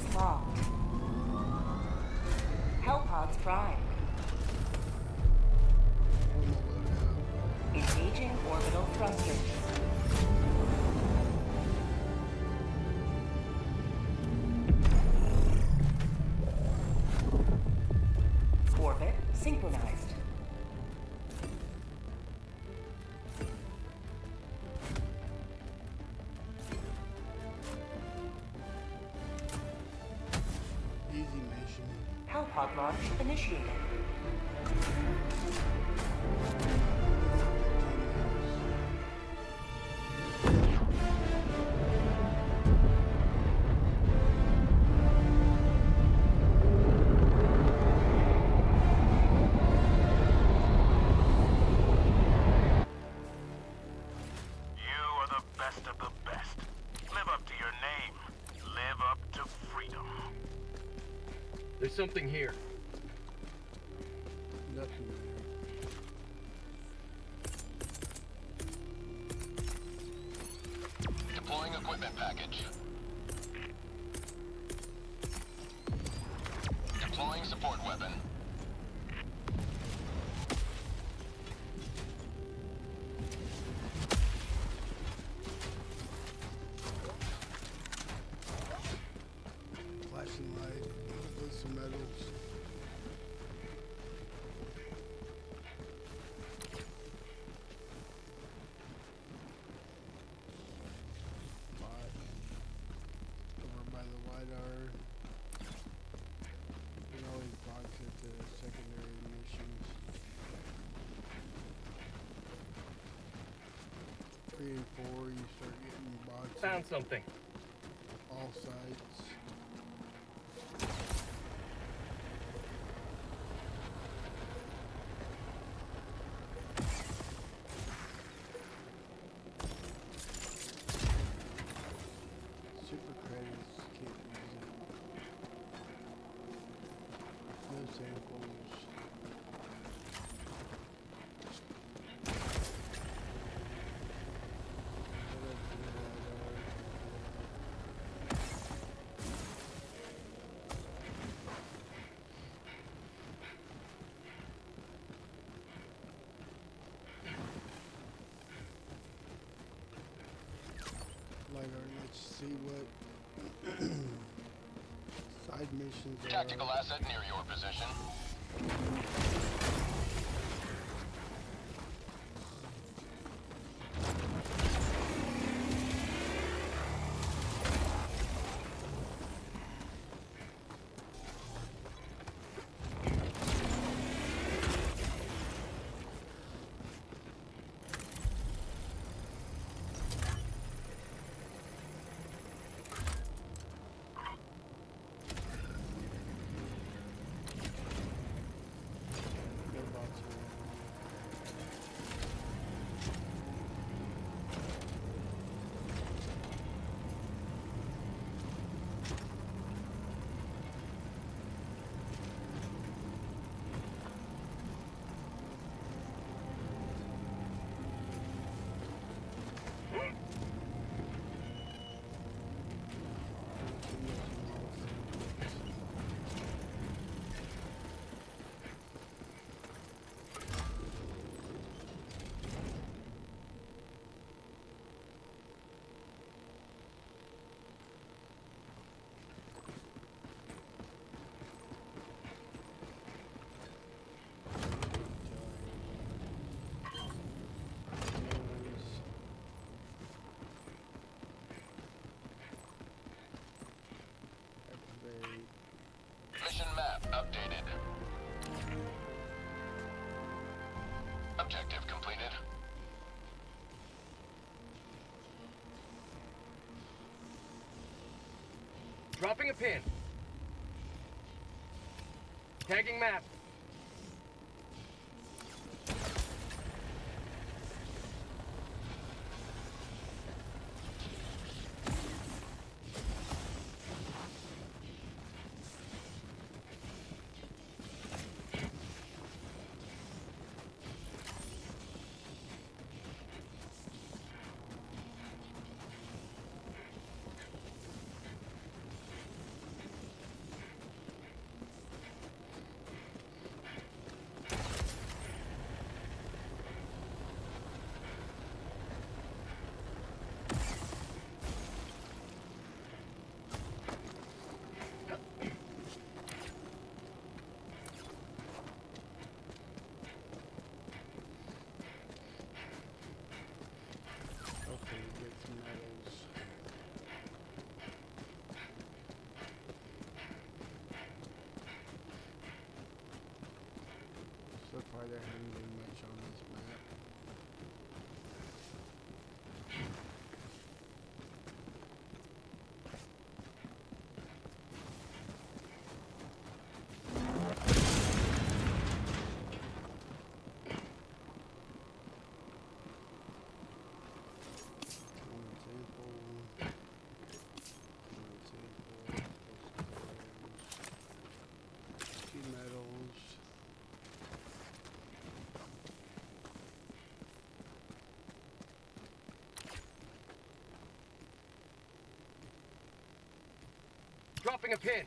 Coordinates locked. Hellpods prime. Engaging orbital thrusters. Orbit synchronized. Easy mission. Hellpod launch initiated. There's something here. Nothing Deploying equipment package. Deploying support weapon. flashing light with some medals. Over by the LiDAR. You always box at the secondary missions. 3 and 4, you start getting boxes. Found something. All sides. Super credits can't use it. No samples. LiDAR, let's see what side missions are. Tactical asset near your position. Mission map updated. Objective completed. Dropping a pin. Tagging map. So far there hasn't been much on this map. Metals. Dropping a pin.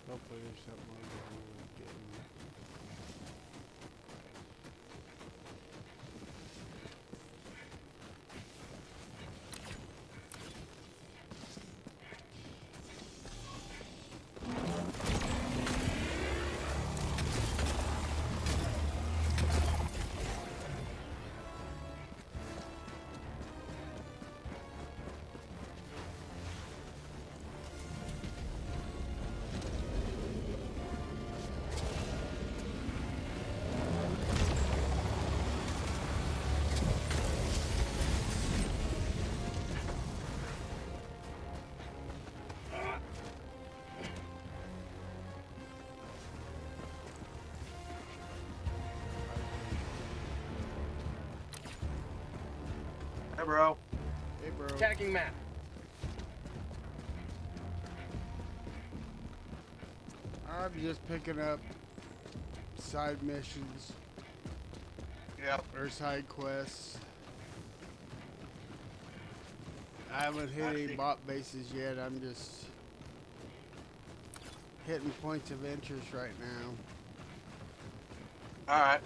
Hopefully there's something on there worth getting. Hey, bro. Hey, bro. Tagging map. I'm just picking up side missions Yep. or side quests. I haven't hit any bot bases yet. I'm just hitting points of interest right now. All right.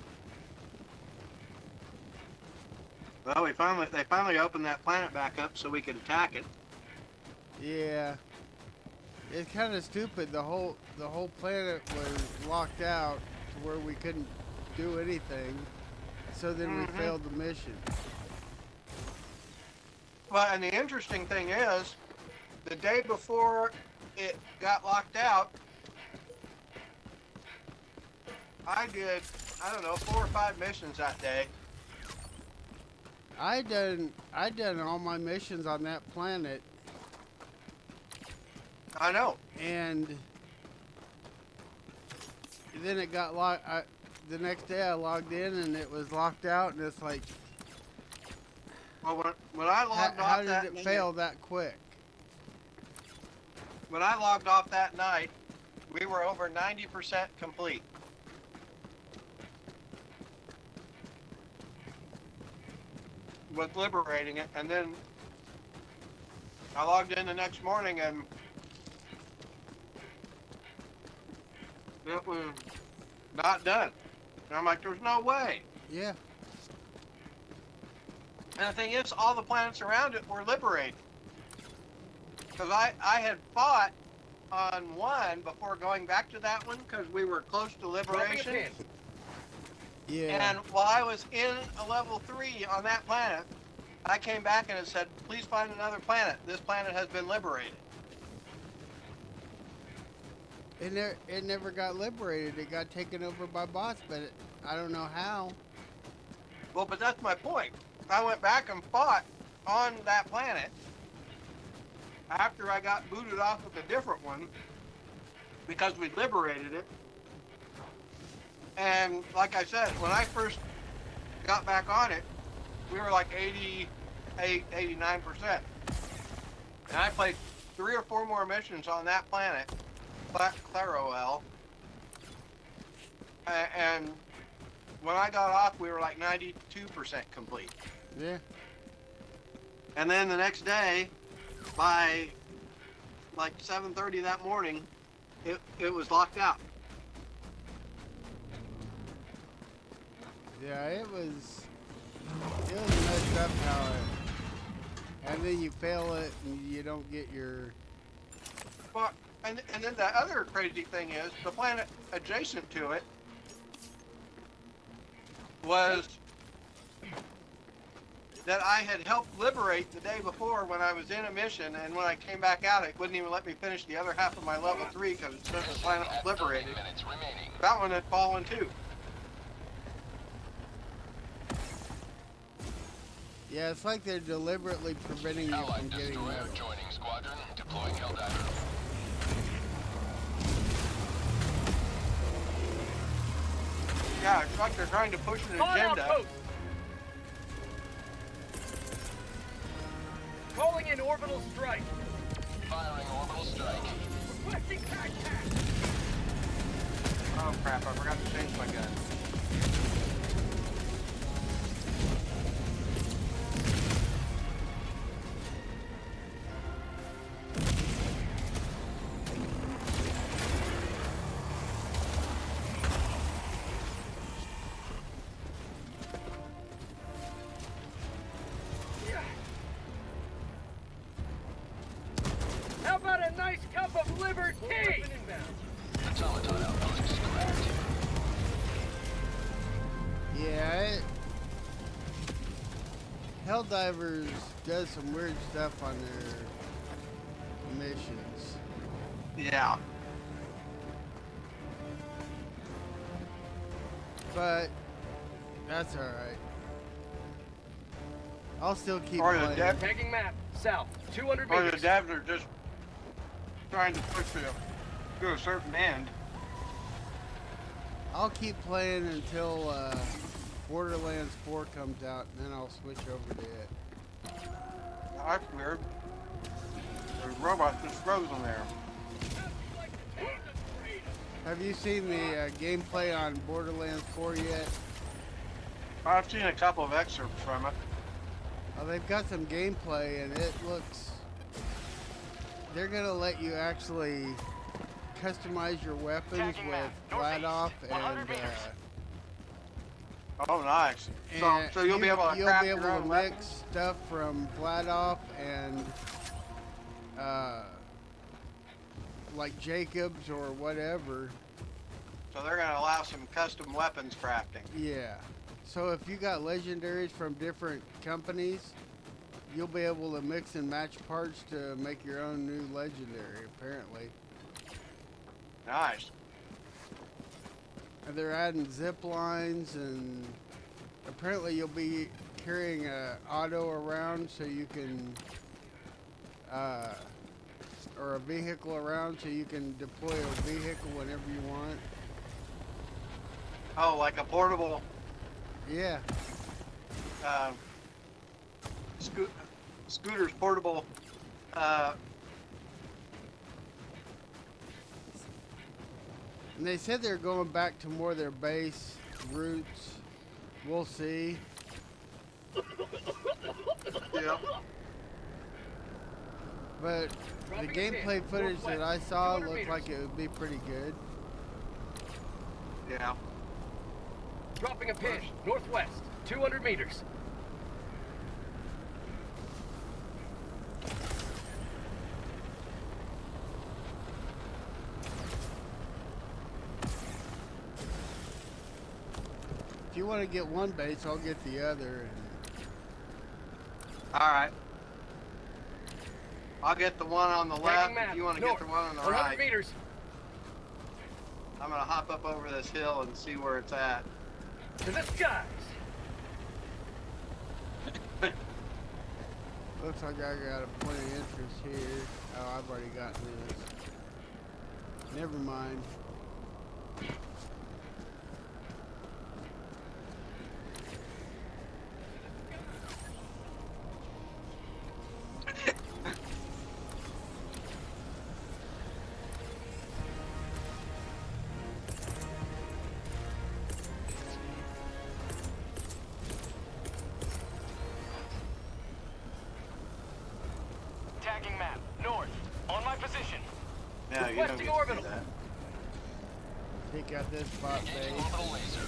Well, they finally opened that planet back up so we could attack it. Yeah. It's kind of stupid. The whole planet was locked out to where we couldn't do anything. So then we failed the mission. Well, and the interesting thing is, the day before it got locked out, I did, I don't know, 4 or 5 missions that day. I done all my missions on that planet, I know. and then it got locked. The next day I logged in and it was locked out, and it's like, Well, when I logged how off did that it night, fail that quick? when I logged off that night, we were over 90% complete. With liberating it, and then I logged in the next morning and it was not done. And I'm like, there's no way. Yeah. And the thing is, all the planets around it were liberated. Because I had fought on one before going back to that one because we were close to Dropping a liberation. pin. Yeah. And while I was in a level 3 on that planet, I came back and it said, please find another planet. This planet has been liberated. It never got liberated. It got taken over by bots, but I don't know how. Well, but that's my point. I went back and fought on that planet after I got booted off with a different one because we liberated it. And like I said, when I first got back on it, we were like 88, 89%. And I played 3 or 4 more missions on that planet, Claroel. And when I got off, we were like 92% complete. Yeah. And then the next day, by like 7:30 that morning, it was locked out. Yeah, it was messed up how it, and then you fail it and you don't get your, Well, and then the other crazy thing is the planet adjacent to it was that I had helped liberate the day before when I was in a mission, and when I came back out, it wouldn't even let me finish the other half of my level 3 because it said the planet was At 30 liberated. minutes remaining. That one had fallen too. Yeah, it's like they're deliberately preventing you from Allied getting destroyer that. joining squadron. Deploying Helldivers. Yeah, it's like they're trying to push an agenda. Calling in orbital strike. Firing orbital strike. Requesting contact. Oh crap, I forgot to change my gun. How about a nice cup of liberty? Automaton outpost scrapped. Yeah, Helldivers does some weird stuff on their missions. Yeah. But that's alright. I'll still keep Or the playing. dev- Tagging map. South. 200 Or the meters. devs are just trying to push it to a certain end. I'll keep playing until Borderlands 4 comes out, and then I'll switch over to it. That's weird. There's robots just frozen there. Have you seen the gameplay on Borderlands 4 yet? I've seen a couple of excerpts from it. Oh, they've got some gameplay, and it looks... They're gonna let you actually customize your weapons with flat off and Oh, nice. So you'll be able to you'll craft be your able own to weapons? mix stuff from flat off and like Jacobs or whatever. So they're going to allow some custom weapons crafting. Yeah. So if you got legendaries from different companies, you'll be able to mix and match parts to make your own new legendary, apparently. Nice. And they're adding zip lines, and apparently you'll be carrying a auto around so you can, or a vehicle around so you can deploy a vehicle whenever you want. Oh, like a portable Yeah. scooter's portable. And they said they're going back to more their base routes. We'll see. Yeah. But the gameplay footage that I saw looked like it would be pretty good. Yeah. Dropping a pin. Northwest. 200 meters. If you want to get one base, I'll get the other. All right. I'll get the one on the left Tagging map. if you want to North. get the one on the 100 right. meters. I'm going to hop up over this hill and see where it's at. To the skies. Looks like I got a point of interest here. Oh, I've already gotten this. Never mind. Tagging map. North. On my position. Yeah, you don't get to do orbital. that. Take out this spot Engaging base. orbital laser.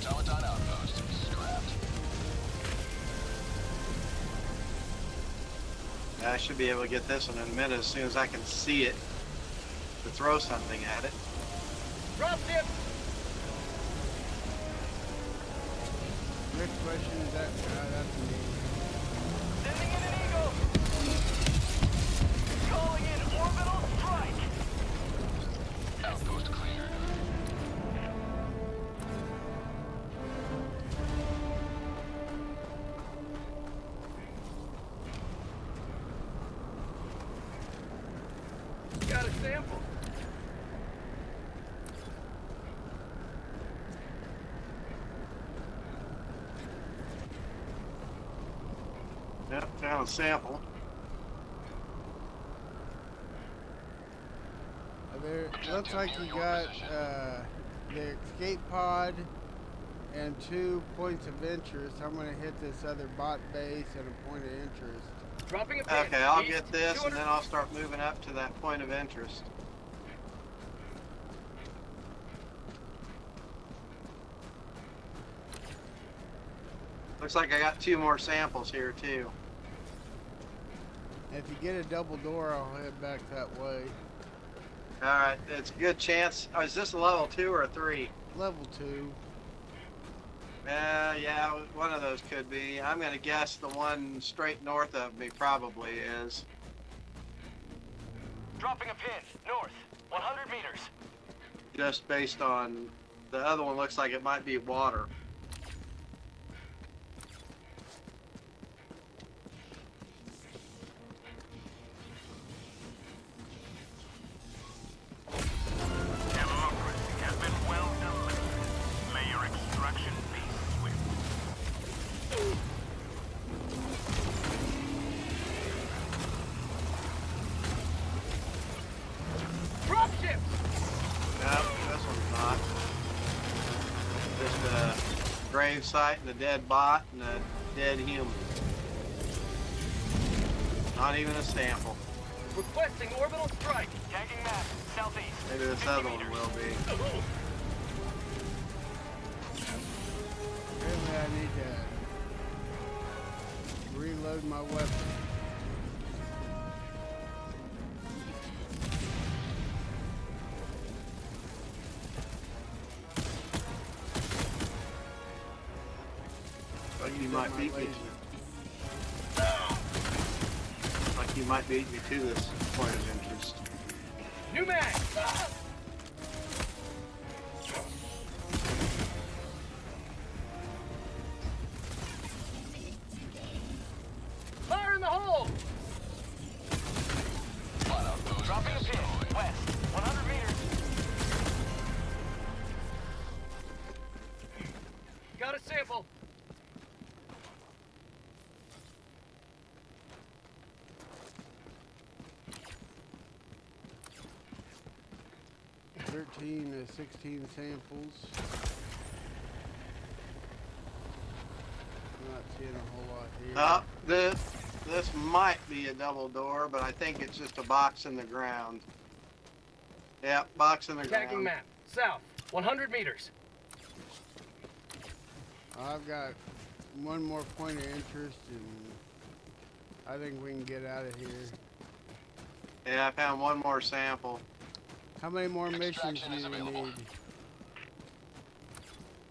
Automaton outpost scrapped. Yeah, I should be able to get this one in a minute as soon as I can see it to throw something at it. Drop ship. Which question is that? That's me. Sending in an eagle. Calling in orbital strike. Outpost cleared. Got a sample. Yep, found a sample. There looks like you got the escape pod and 2 points of interest. I'm gonna hit this other bot base and a point of interest. Dropping a pin. Okay, I'll East, get this, and 200 then I'll start moving up to that point of interest. Looks like I got 2 more samples here, too. If you get a double door, I'll head back that way. Alright, it's a good chance. Oh, is this a level 2 or a 3? Level 2. Yeah, one of those could be. I'm gonna guess the one straight north of me probably is. Dropping a pin. North. 100 meters. Just based on the other one looks like it might be water. Democracy has been well delivered. May your extraction be swift. Dropship. No, this one's not. Just a grave site and a dead bot and a dead human. Not even a sample. Requesting orbital strike. Tagging map. Southeast. Maybe this 50 other one meters. will be. Apparently I need to reload my weapon. Like you might beat me. Like you might beat me to this point of interest. New mag. Fire in the hole. Spot outpost Dropping a pin. destroyed. West. 100 meters. Got a sample. $13 to 16 samples. I'm not seeing a whole lot here. This might be a double door, but I think it's just a box in the ground. Yeah, box in the Tagging ground. map. South. 100 meters. I've got one more point of interest, and I think we can get out of here. Yeah, I found one more sample. How many more missions Extraction do is you available. need?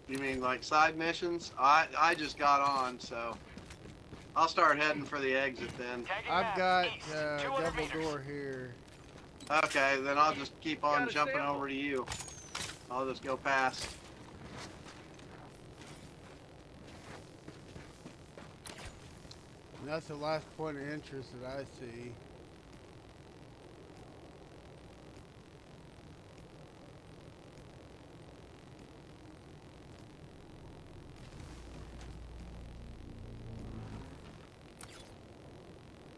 You mean like side missions? I just got on, so I'll start heading for the exit then. Tagging I've map. got East. a 200 double meters. door here. Okay, then I'll just keep on Got a jumping sample. over to you. I'll just go past. And that's the last point of interest that I see.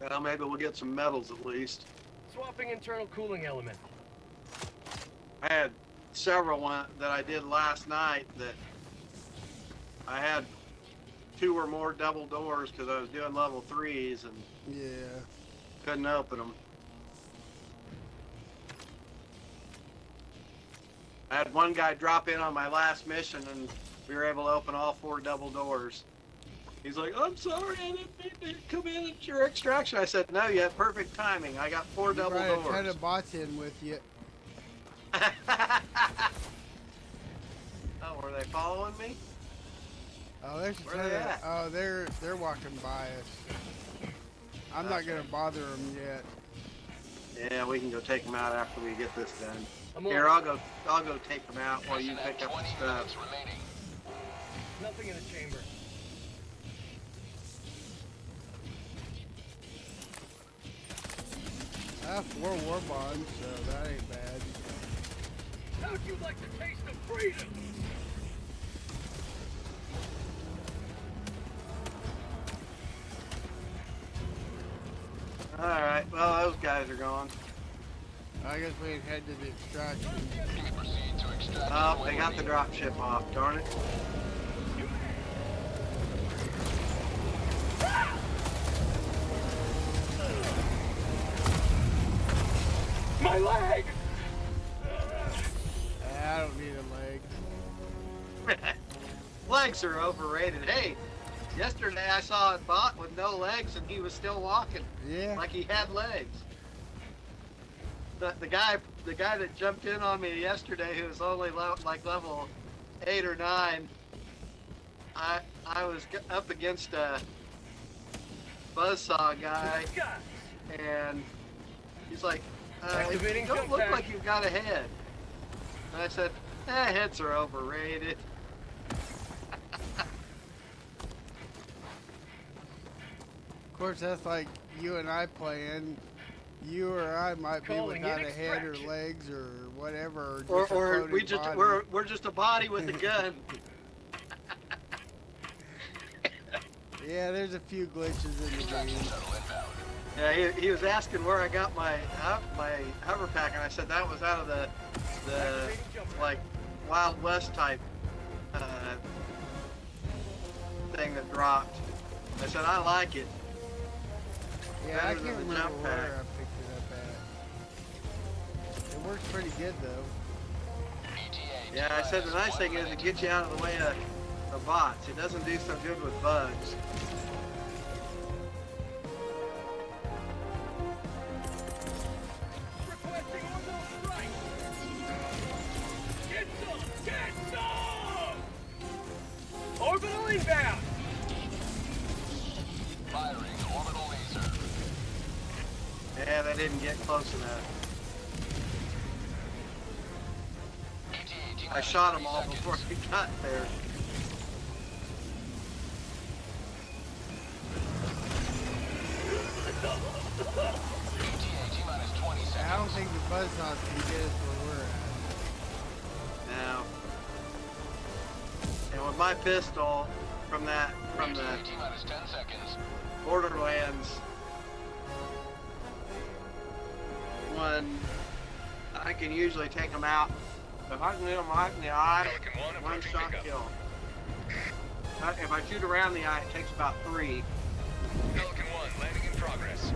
Well, maybe we'll get some medals at least. Swapping internal cooling element. I had several that I did last night that I had 2 or more double doors because I was doing level 3s and Yeah. couldn't open them. I had one guy drop in on my last mission and we were able to open all 4 double doors. He's like, I'm sorry, I didn't mean to come in at your extraction. I said, no, you had perfect timing. I got 4 You double brought a ton doors. of bots in with you. Oh, were they following me? Oh, there's a Where ton they of, at? oh, they're walking by us. I'm not gonna bother them yet. Yeah, we can go take them out after we get this done. I'm on. Here, I'll go take them out while you Mission at pick up 20 the stuff. minutes remaining. Nothing in the chamber. I have 4 war bonds, so that ain't bad. How'd you like the taste of freedom? Alright, well, those guys are gone. I guess we can head to the extraction. You may proceed to extraction. Oh, when they got the needed. drop ship off, darn it. My leg! I don't need a leg. Legs are overrated. Hey, yesterday I saw a bot with no legs and he was still walking Yeah. like he had legs. The guy that jumped in on me yesterday, who was only like level 8 or 9, I was up against a buzzsaw guy, and he's like, you Activating don't jump look pack. like you've got a head. And I said, heads are overrated. Of course, that's like you and I playing. You or I might be Calling without in a head or extraction. legs or whatever. Or just a we floating just body. we're just a body with a gun. Yeah, there's a few glitches in the Extraction game. shuttle inbound. Yeah, he was asking where I got my hover pack, and I said that was out of the like Wild West type thing that dropped. I said I like it. Yeah, I better can't than the remember jump where pack. I picked it up at. It works pretty good though. ETA. Yeah, I said the nice thing is it gets you out of the way of bots. It doesn't do so good with bugs. Requesting orbital strike! Get some! Get some! Orbital inbound! Firing orbital laser. Yeah, they didn't get close enough. ETA. I shot them all before we got there. ETA T-minus 20 seconds. I don't think the buzzsaws can get us where we're at. Now, and with my pistol from the ETA T-minus 10 seconds. Borderlands one, I can usually take them out. If I can hit them right in the eye, Pelican 1 one approaching shot pickup. kill. If I shoot around the eye, it takes about 3. Pelican 1 landing in progress.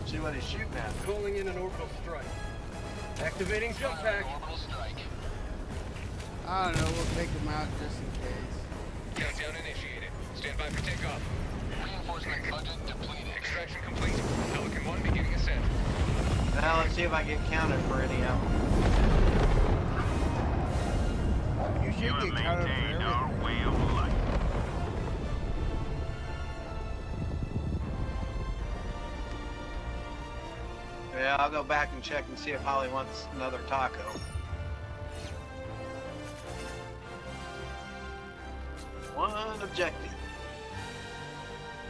See what he's shooting at. Calling in an orbital strike. Activating jump Firing pack. orbital strike. I don't know, we'll take them out just in case. Countdown initiated. Stand by for takeoff. Reinforcement budget depleted. Extraction complete. Pelican 1 beginning ascent. Now let's see if I get counted for any of them. You You should have get counted for maintained our everything. way of life. Yeah, I'll go back and check and see if Holly wants another taco. One objective.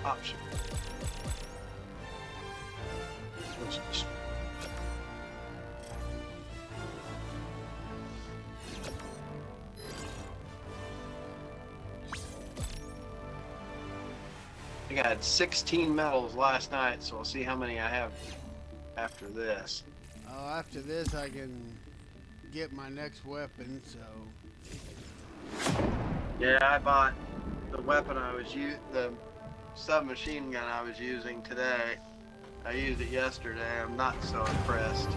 Option. Switch. I got 16 medals last night, so we'll see how many I have after this. Oh, after this I can get my next weapon, so... Yeah, I bought the weapon I was the submachine gun I was using today. I used it yesterday. I'm not so impressed.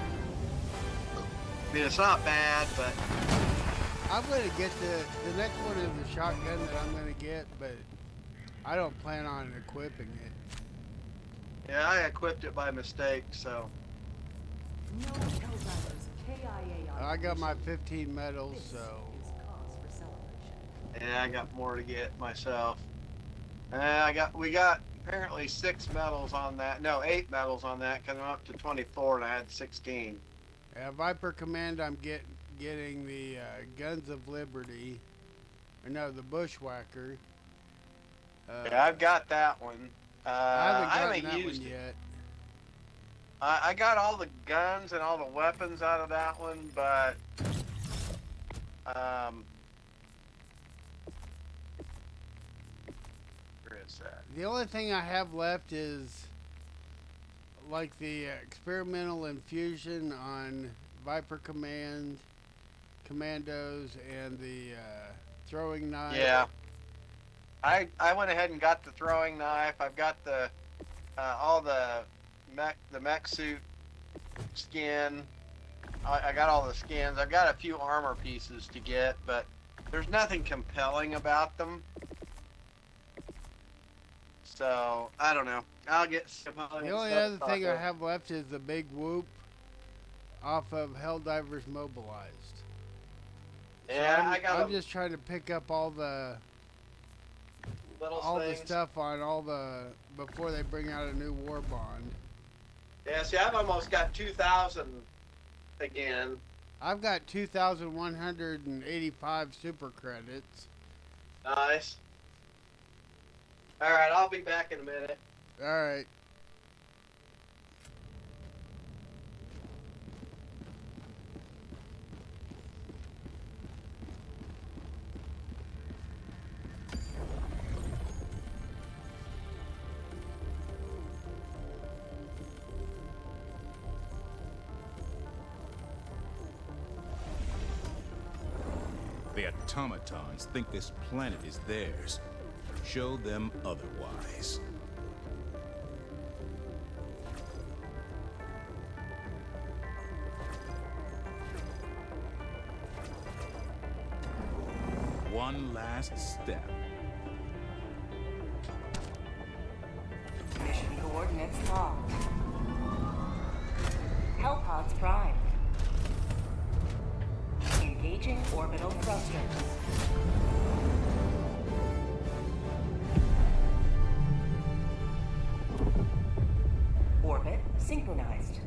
I mean, it's not bad, but I'm gonna get the next one is the shotgun that I'm gonna get, but I don't plan on equipping it. yeah, I equipped it by mistake, so No Helldivers, KIA on I got my mission. 15 medals, This so is cause for celebration. Yeah, I got more to get myself. We got apparently 6 medals on that. No, 8 medals on that, because I'm up to 24 and I had 16. Viper Command, I'm getting the Guns of Liberty. Or no, the Bushwhacker. Yeah, I've got that one. I I haven't haven't gotten that used one it. yet. I got all the guns and all the weapons out of that one, but where is that? The only thing I have left is like the experimental infusion on Viper Command, Commandos, and the throwing knife. Yeah, I went ahead and got the throwing knife. I've got the all the mech suit skin. I got all the skins. I've got a few armor pieces to get, but there's nothing compelling about them. So I don't know. I'll get some other The only stuff other thing I there. have left is the big whoop off of Helldivers Mobilized. Yeah, I'm, I got I'm just trying to pick up all the little things. stuff on all the before they bring out a new war bond. Yeah, see, I've almost got 2,000 again. I've got 2,185 super credits. Nice. All right, I'll be back in a minute. All right. The automatons think this planet is theirs. Show them otherwise. One last step. Mission coordinates locked. Hellpods prime. Engaging orbital thrusters. Orbit synchronized.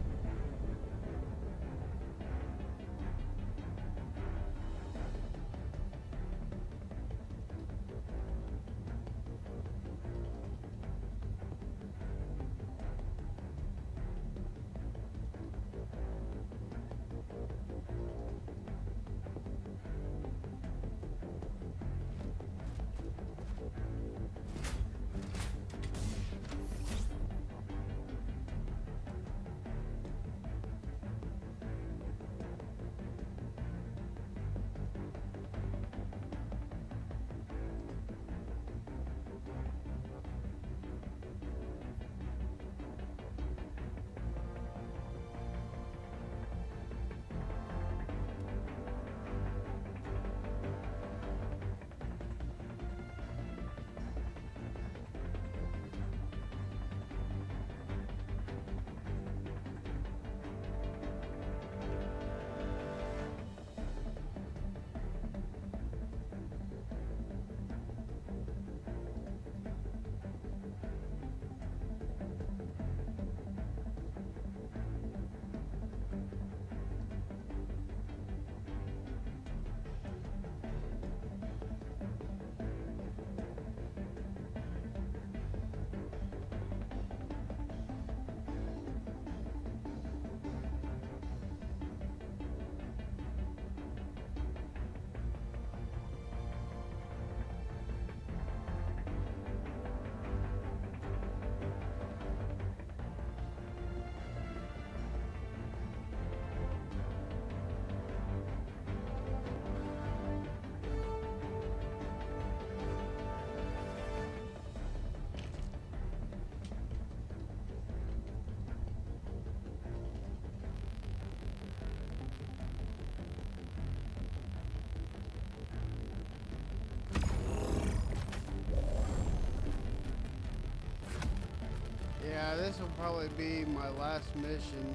Yeah, this will probably be my last mission.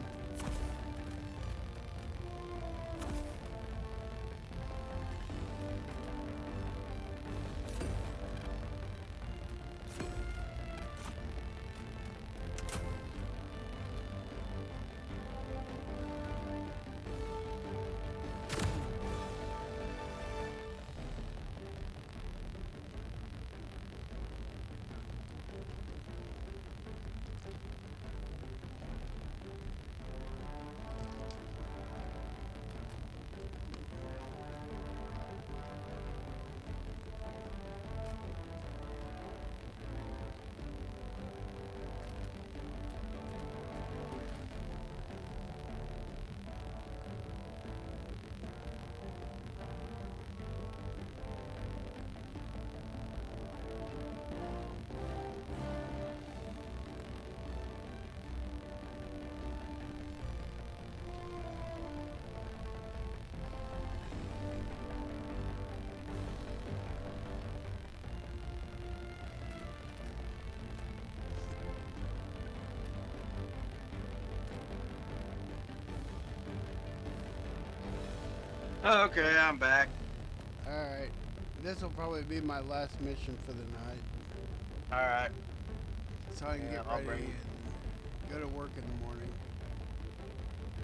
Okay, I'm back. Alright. This will probably be my last mission for the night. Alright. So I can Yeah, get I'll ready bring- and go to work in the morning.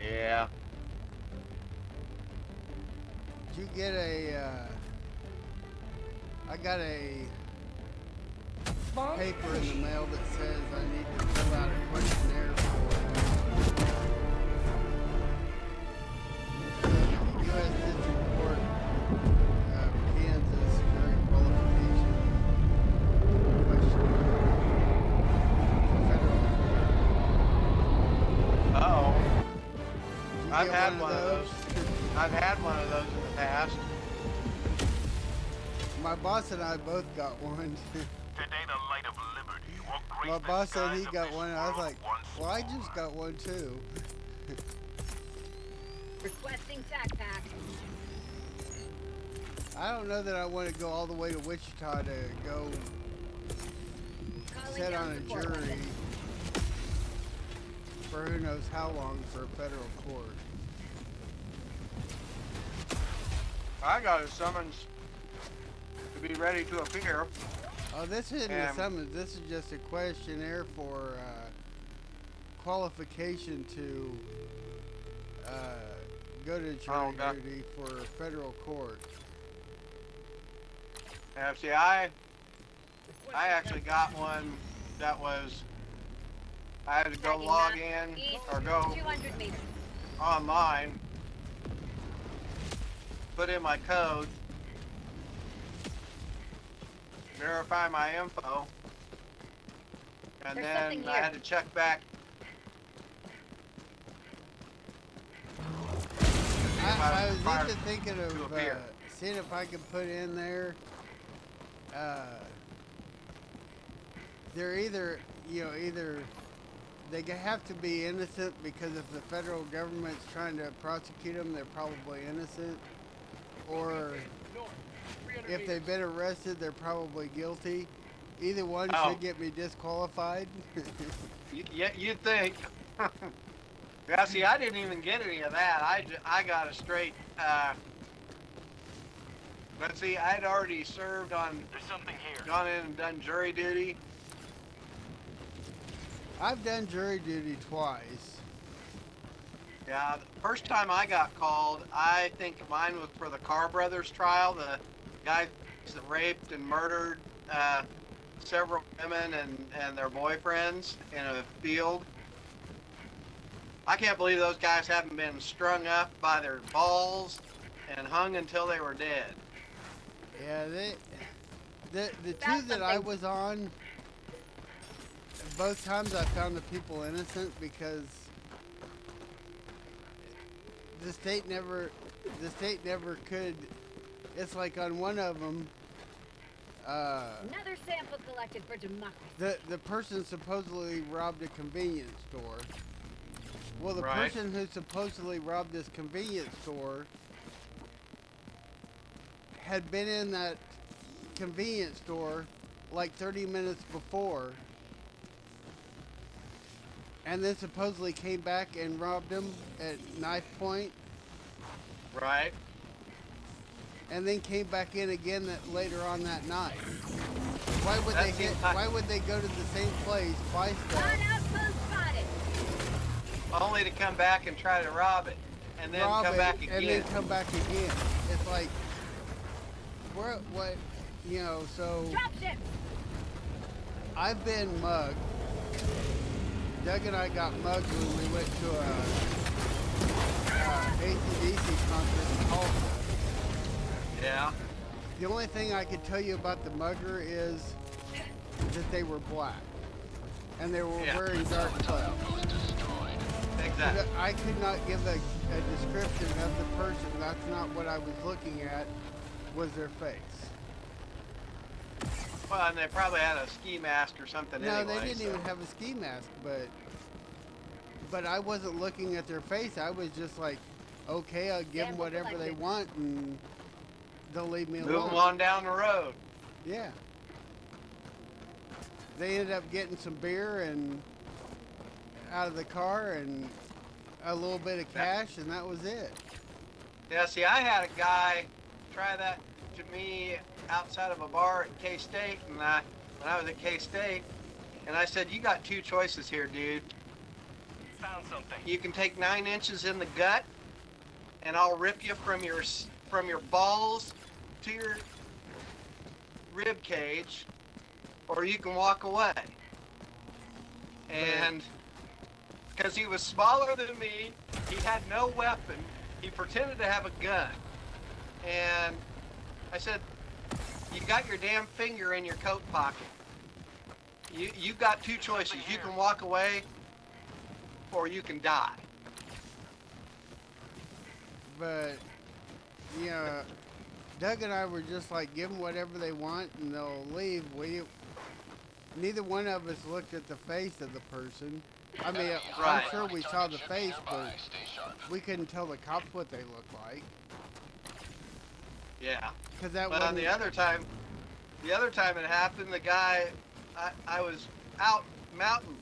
Yeah. Did you get a, I got a Launch paper in the mail that says I need to fill out a questionnaire for the U.S. District Court of Kansas Jury Qualification Questionnaire for federal court. Uh-oh. Did you I've get had one of those. I've had one of those in the past. My boss and I both got one. Today the light of liberty will grace My the boss said skies he of got this one, and I was world like, once well, I more. just got one too. Requesting tac pack. I don't know that I want to go all the way to Wichita to go Calling sit down on a support jury weapon. for who knows how long for a federal court. I got a summons to be ready to appear. Oh, this isn't a Um, summons. This is just a questionnaire for qualification to go to jury God. duty for federal court. And see, I actually got one that was, I had to go Tagging log map. in East, or go 200 meters. online, put in my code, verify my info, and There's then something I here. had to check back. I was prior even thinking to of appear. seeing if I could put in there. They're either they have to be innocent because if the federal government's trying to prosecute them, they're probably innocent, or North, 300 if they've been arrested, they're probably guilty. Either one Oh. should get me disqualified. You'd think. Yeah, see, I didn't even get any of that. I got a straight. But see, I'd already served on, There's something here. gone in and done jury duty. I've done jury duty twice. Yeah, the first time I got called, I think mine was for the Carr brothers trial. The guys that raped and murdered several women and their boyfriends in a field. I can't believe those guys haven't been strung up by their balls and hung until they were dead. Yeah, the two That's that I something- was on, both times I found the people innocent because the state never could. It's like on one of them, Another sample collected for democracy. the person supposedly robbed a convenience store. Well, the Right. person who supposedly robbed this convenience store had been in that convenience store like 30 minutes before, and then supposedly came back and robbed him at knife point, Right? and then came back in again later on that night. Why would That they seems like- Why would they go to the same place twice? On outpost spotted. Only to come back and try to rob it, and then Rob come it back and again. then come back again. It's like, what, so Dropship. I've been mugged. Doug and I got mugged when we went to a AC/DC concert in Tulsa. Yeah. The only thing I could tell you about the mugger is that they were black. And they were Yeah. wearing dark clothes. Exactly. I could not give a description of the person. That's not what I was looking at, was their face. Well, and they probably had a ski mask or something No, anyway. they didn't so- even have a ski mask, but I wasn't looking at their face. I was just like, okay, I'll give them Sample whatever they collected. want and they'll leave me Move alone. them on down the road. Yeah. They ended up getting some beer and out of the car and a little bit of cash, and that was it. Yeah, see, I had a guy try that to me outside of a bar at K-State, and when I was at K-State, and I said, you got two choices here, dude. Found something. You can take 9 inches in the gut, and I'll rip you from your balls to your rib cage, or you can walk away. And because he was smaller than me, he had no weapon, he pretended to have a gun. And I said, you got your damn finger in your coat pocket. You got two choices. You can walk away, or you can die. But, you know, Doug and I were just like, give them whatever they want and they'll leave. Neither one of us looked at the face of the person. I mean, Right. I'm sure we saw the face, but we couldn't tell the cops what they looked like. Yeah. Cause that But on the other time it happened, the guy, I was out mountain.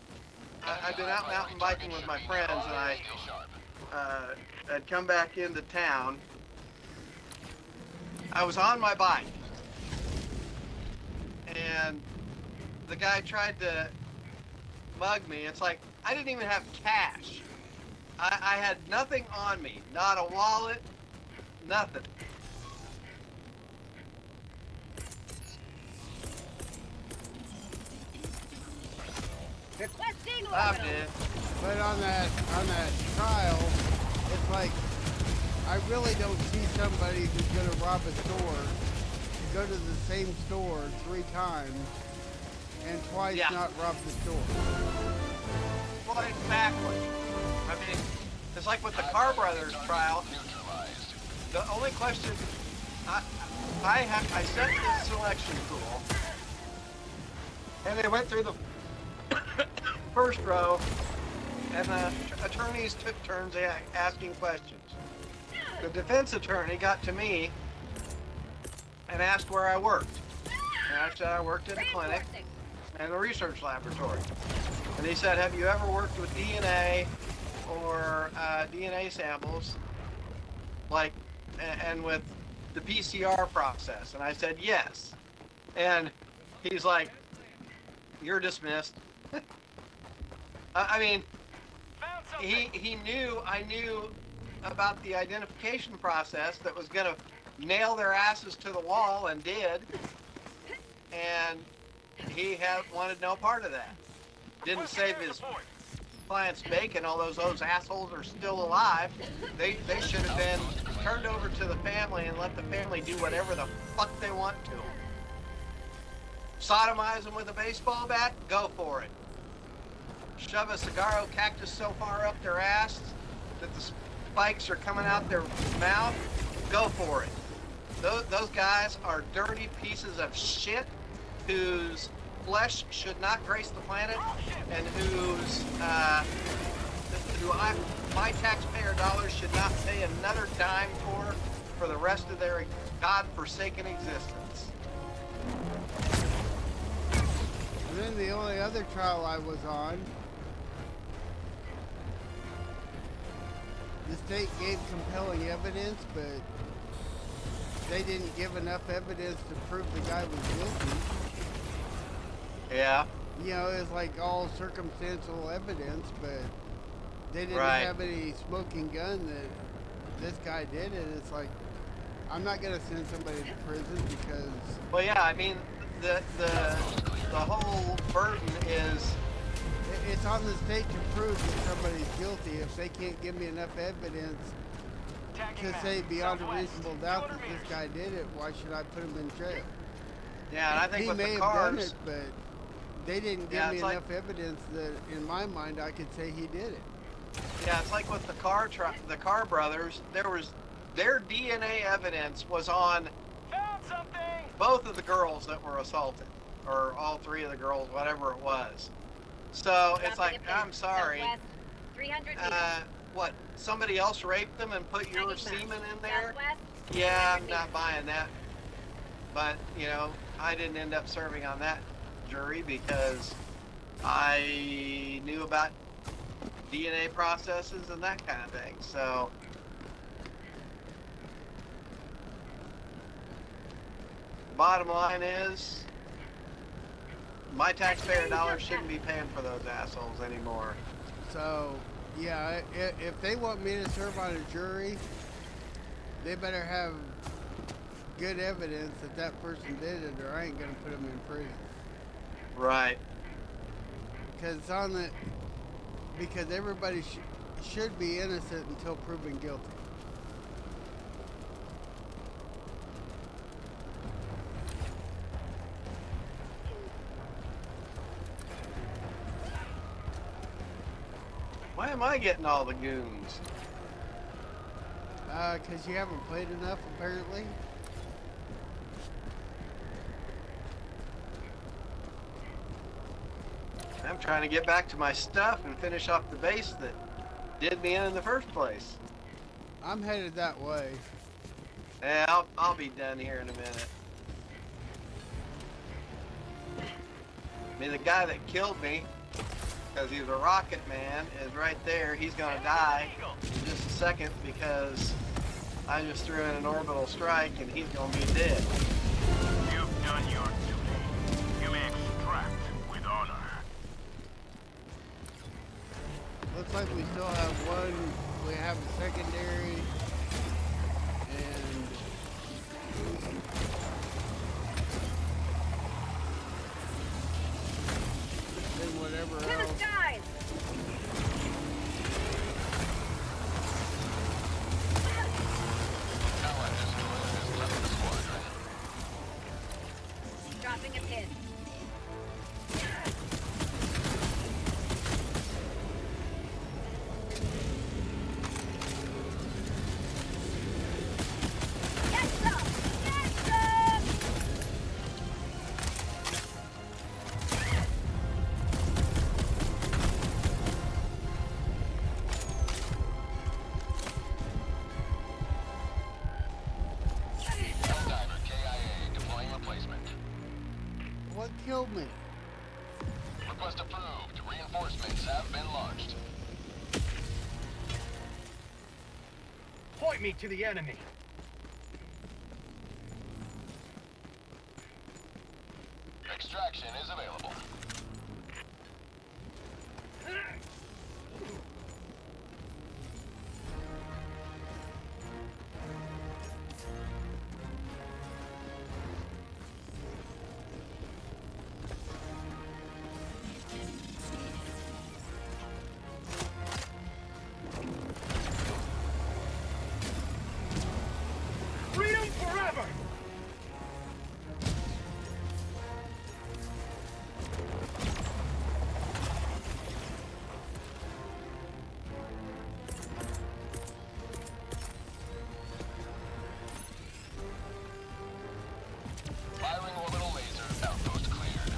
I'd been out mountain biking with my friends, and I'd come back into town. I was on my bike, and the guy tried to mug me. It's like, I didn't even have cash. I had nothing on me, not a wallet, nothing. Requesting I orbital. did. But on that trial, it's like, I really don't see somebody who's gonna rob a store, go to the same store 3 times, and twice Yeah. not rob the store. Well, exactly. I mean, it's like with the Carr Brothers trial. The only question I sent this selection pool, and they went through the first row, and the attorneys took turns asking questions. The defense attorney got to me and asked where I worked. And I said I worked at a clinic Reinforcing. and a research laboratory. And he said, have you ever worked with DNA or DNA samples, like, and with the PCR process? And I said, yes. And he's like, you're dismissed. I mean, Found something. I knew about the identification process that was gonna nail their asses to the wall, and did. And he wanted no part of that. Didn't save his client's bacon, although those assholes are still alive. They should have been turned over to the family and let the family do whatever the fuck they want to them. Sodomize them with a baseball bat? Go for it. Shove a saguaro cactus so far up their ass that the spikes are coming out their mouth? Go for it. Those guys are dirty pieces of shit whose flesh should not grace the planet, and my taxpayer dollars should not pay another dime for the rest of their God-forsaken existence. And then the only other trial I was on, the state gave compelling evidence, but they didn't give enough evidence to prove the guy was guilty. Yeah. You know, it's like all circumstantial evidence, but they didn't Right. have any smoking gun that this guy did it. It's like, I'm not gonna send somebody to prison because Well, yeah. I mean, the whole burden is. it's on the state to prove that somebody's guilty. If they can't give me enough evidence Tagging to map. say beyond a Southwest. reasonable doubt 200 that meters. this guy did it, why should I put him in jail? Yeah, and I think He with may the have cars. done it, but they didn't give Yeah, me it's like- enough evidence that, in my mind, I could say he did it. Yeah, it's like with the Carr Brothers. Their DNA evidence was on Found something. both of the girls that were assaulted, or all 3 of the girls, whatever it was. So it's like, Dropping a pin. I'm sorry. Southwest, 300 meters. What? Somebody else raped them and put your Tagging map. semen in there? Southwest, Yeah, I'm 300 not buying that. But, you know, I didn't end up serving on that jury because I knew about DNA processes and that kind of thing. So, Bottom line is, my taxpayer dollars shouldn't be paying for those assholes anymore. So, yeah, if they want me to serve on a jury, they better have good evidence that that person did it, or I ain't gonna put them in prison. Right. Because it's on the, because everybody should be innocent until proven guilty. Why am I getting all the goons? Because you haven't played enough, apparently. I'm trying to get back to my stuff and finish off the base that did me in the first place. I'm headed that way. Yeah, I'll be done here in a minute. I mean, the guy that killed me, because he was a rocket man, is right there. He's gonna die in just a second because I just threw in an orbital strike and he's gonna be dead. You've done your duty. You may extract with honor. Looks like we still have one. We have a secondary. And then whatever To the else. skies! Allied destroyer has left the squadron. Dropping a pin. Get some! Get some! Helldiver KIA deploying replacement. What killed me? Request approved. Reinforcements have been launched. Point me to the enemy. Extraction is available. Freedom forever! Firing orbital laser. Outpost cleared.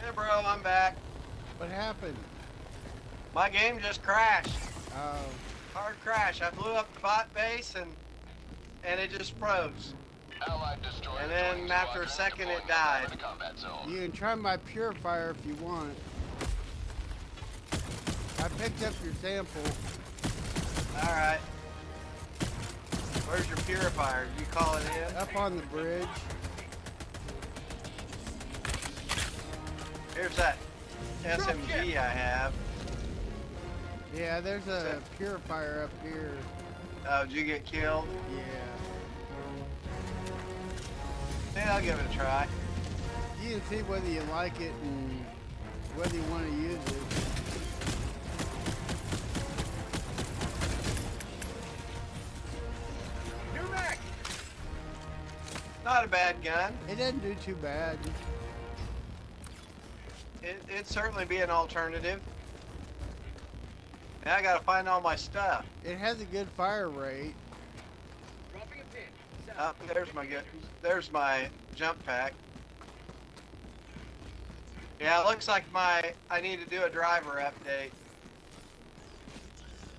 Hey bro, I'm back. What happened? My game just crashed. Oh, Hard crash. I blew up the bot base and it just froze. Allied destroyer. And then joining after a squadron, second, it deploying died. outside of the combat zone. you can try my purifier if you want. I picked up your sample. Alright. Where's your purifier? Did you call it in? Up on the bridge. Here's that SMG I have. Yeah, there's a purifier up here. Oh, did you get killed? Yeah. Yeah, I'll give it a try. You can see whether you like it and whether you want to use it. New mag! Not a bad gun. It doesn't do too bad. It'd certainly be an alternative. Now I gotta find all my stuff. It has a good fire rate. Dropping a pin. There's my jump pack. Yeah, it looks like I need to do a driver update.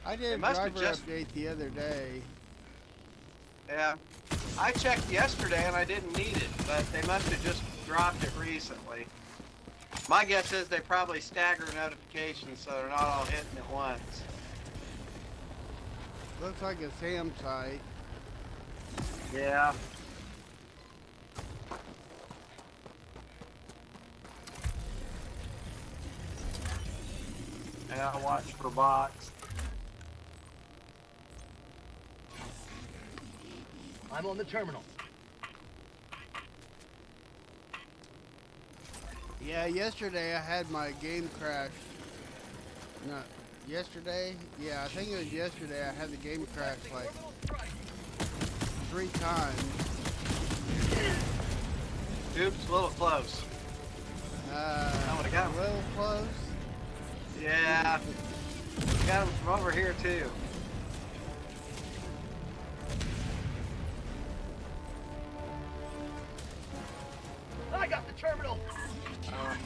I did a It must have driver just- update the other day. Yeah. I checked yesterday and I didn't need it, but they must have just dropped it recently. My guess is they probably stagger notifications so they're not all hitting at once. Looks like a SAM site. Yeah. Yeah, I watch for bots. I'm on the terminal. Yeah, yesterday I had my game crash. No, yesterday? Yeah, I think it was yesterday I had the game crash like 3 times. Oops, a little close. would've got A him. little close. Yeah. Got him from over here too. I got the terminal.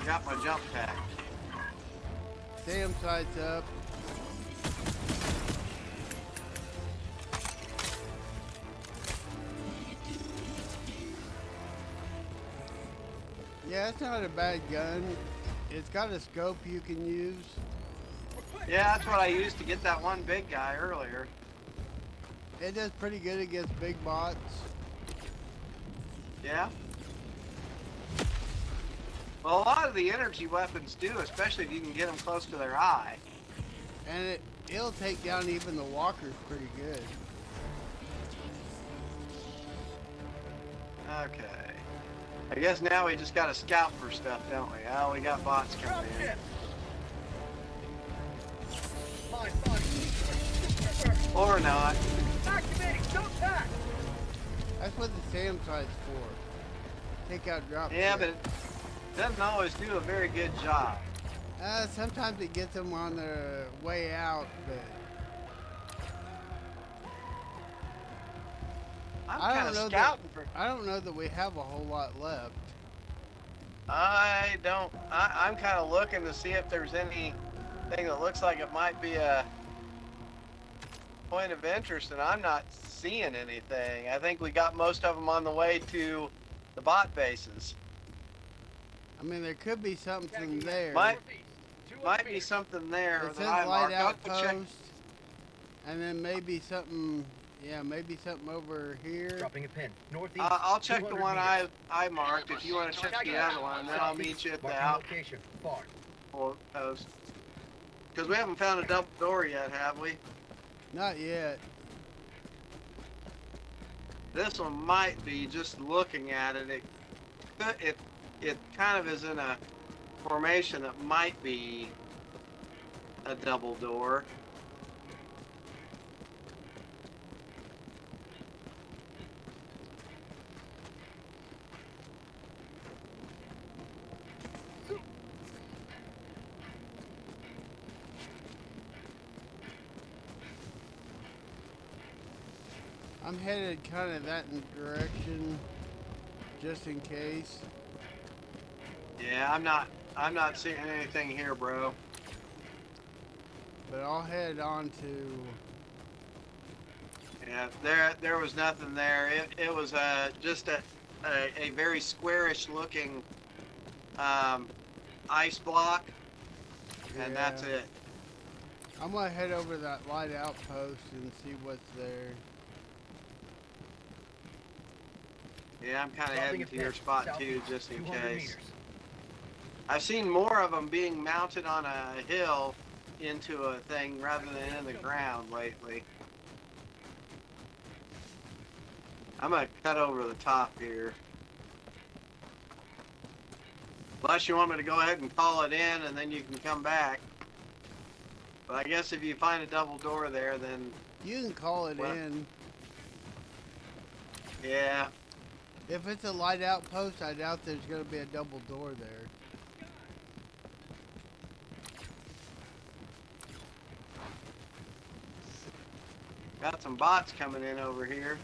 Got my jump pack. SAM site's up. Yeah, it's not a bad gun. It's got a scope you can use. Yeah, that's what I used to get that one big guy earlier. It does pretty good against big bots. Yeah. Well, a lot of the energy weapons do, especially if you can get them close to their eye. And it'll take down even the walkers pretty good. Okay. I guess now we just gotta scout for stuff, don't we? Oh, we got bots Drop coming in. ship. Fine. Or not. Activating. Don't tack. That's what the SAM site's for. Take out drop Yeah, ship. but it doesn't always do a very good job. Sometimes it gets them on their way out, but I'm I kind don't know of scouting for. I don't know that we have a whole lot left. I don't. I'm kind of looking to see if there's anything that looks like it might be a point of interest, and I'm not seeing anything. I think we got most of them on the way to the bot bases. I mean, there could be something there. Might be something there It that says I light marked. I'll outpost, check. and then maybe something. Yeah, maybe something over here. Dropping a pin. Northeast. I'll check the 200 one meters. I marked. If you want to check the other one, then I'll meet you at the Marking location. Far. outpost. Because we haven't found a double door yet, have we? Not yet. This one might be, just looking at it. It kind of is in a formation that might be a double door. I'm headed kind of that direction, just in case. Yeah, I'm not seeing anything here, bro. But I'll head on to. Yeah, there was nothing there. It was just a very squarish looking ice block, and that's Yeah. it. I'm gonna head over to that light outpost and see what's there. Yeah, I'm kind of Dropping heading a to your pin. spot Southeast, too, just in 200 case. meters. I've seen more of them being mounted on a hill into a thing rather than in the ground lately. I'm gonna cut over the top here. Unless you want me to go ahead and call it in and then you can come back. But I guess if you find a double door there, then You can call it Well- in. yeah. If it's a light outpost, I doubt there's going to be a double door there. Got some bots coming in over here.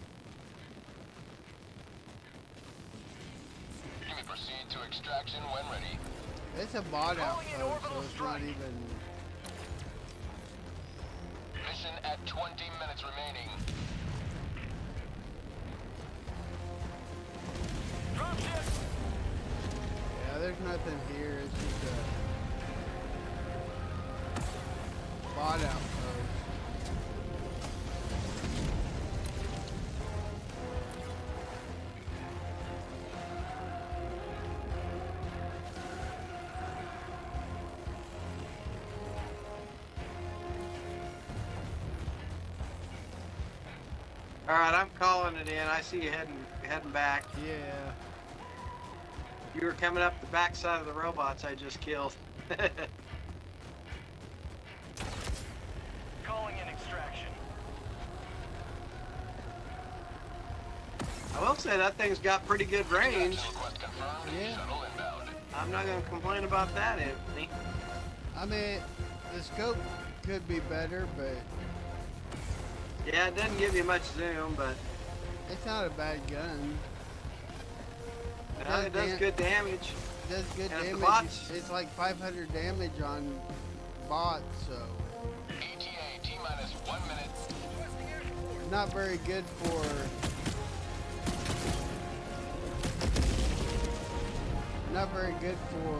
You may proceed to extraction when ready. It's a bot Calling in outpost, so orbital it's strike. not even... Mission at 20 minutes remaining. Dropship! Yeah, there's nothing here. It's just a bot outpost. All right, I'm calling it in. I see you heading back. Yeah. You were coming up the backside of the robots I just killed. Calling in extraction. I will say that thing's got pretty good range. Request confirmed. Yeah. Shuttle inbound. I'm not gonna complain about that, Anthony. I mean, the scope could be better, but Yeah, it doesn't give you much zoom, but it's not a bad gun. it does good damage. It does good And if the damage. bots- It's like 500 damage on bots, so ETA T-minus 1 minute. not very good for... Not very good for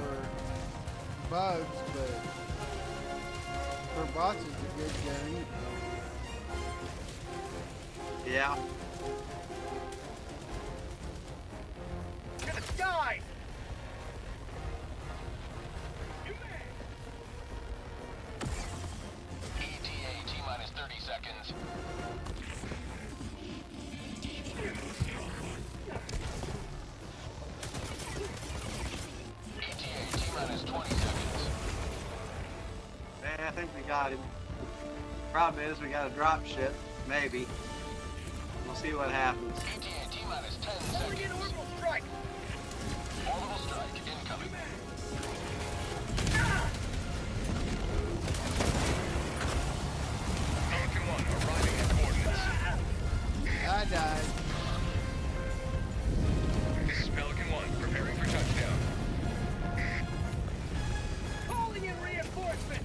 bugs, but for bots it's a good gun. Yeah. Gonna die! ETA T-minus 30 seconds. ETA T-minus 20 seconds. I think we got him. Problem is, we got a drop ship. Maybe. We'll see what happens. ETA T-minus 10 Calling in seconds. orbital strike! Orbital strike incoming. Pelican 1 arriving at coordinates. I died. This is Pelican 1 preparing for touchdown. Calling in reinforcement!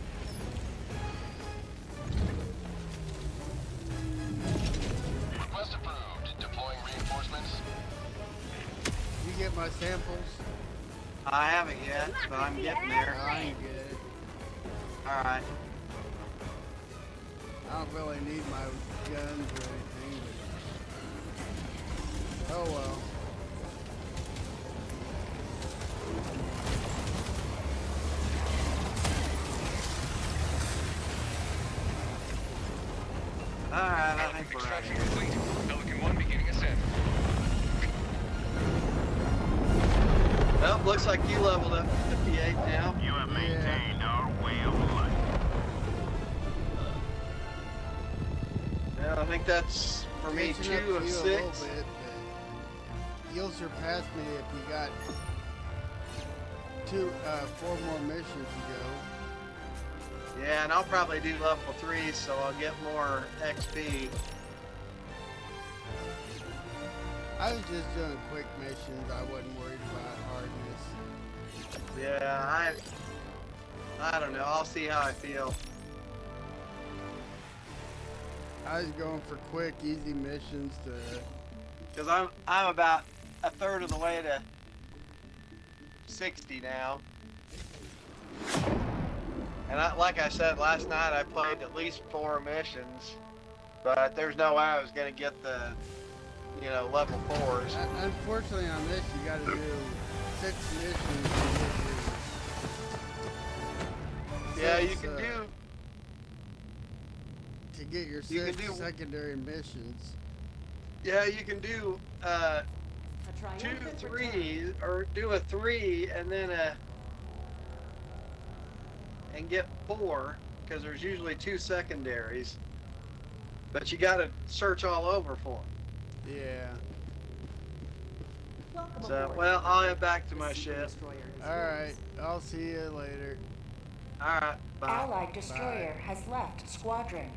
Request approved. Deploying reinforcements. You get my samples? I haven't yet, but I'm getting there. I ain't good. Alright. I don't really need my guns or anything, but... Oh well. Alright, I think we're ready. Extraction complete. Pelican 1 beginning ascent. Well, looks like you leveled up to 58 now. You have maintained our way of life. Yeah, I think that's, for me, Catching up 2 to of you a 6. little bit, but you'll surpass me if you got 4 more missions to go. Yeah, and I'll probably do level 3, so I'll get more XP. I was just doing quick missions. I wasn't worried about hardness. Yeah, I don't know. I'll see how I feel. I was going for quick, easy missions to... Because I'm about a third of the way to 60 now. And like I said last night, I played at least 4 missions, but there's no way I was going to get the, level 4s. Unfortunately on this, you gotta do 6 missions Yeah, you six, can do. to get your You can 6 do- secondary missions. Yeah, you can do A two triumphant threes, or do a 3 and then and get 4, because there's usually 2 secondaries. But you got to search all over for them. Yeah. Welcome So, aboard. well, I'll head back to The my Super ship. Destroyer is All right. yours. I'll see you later. All right, bye. Allied destroyer has left squadron.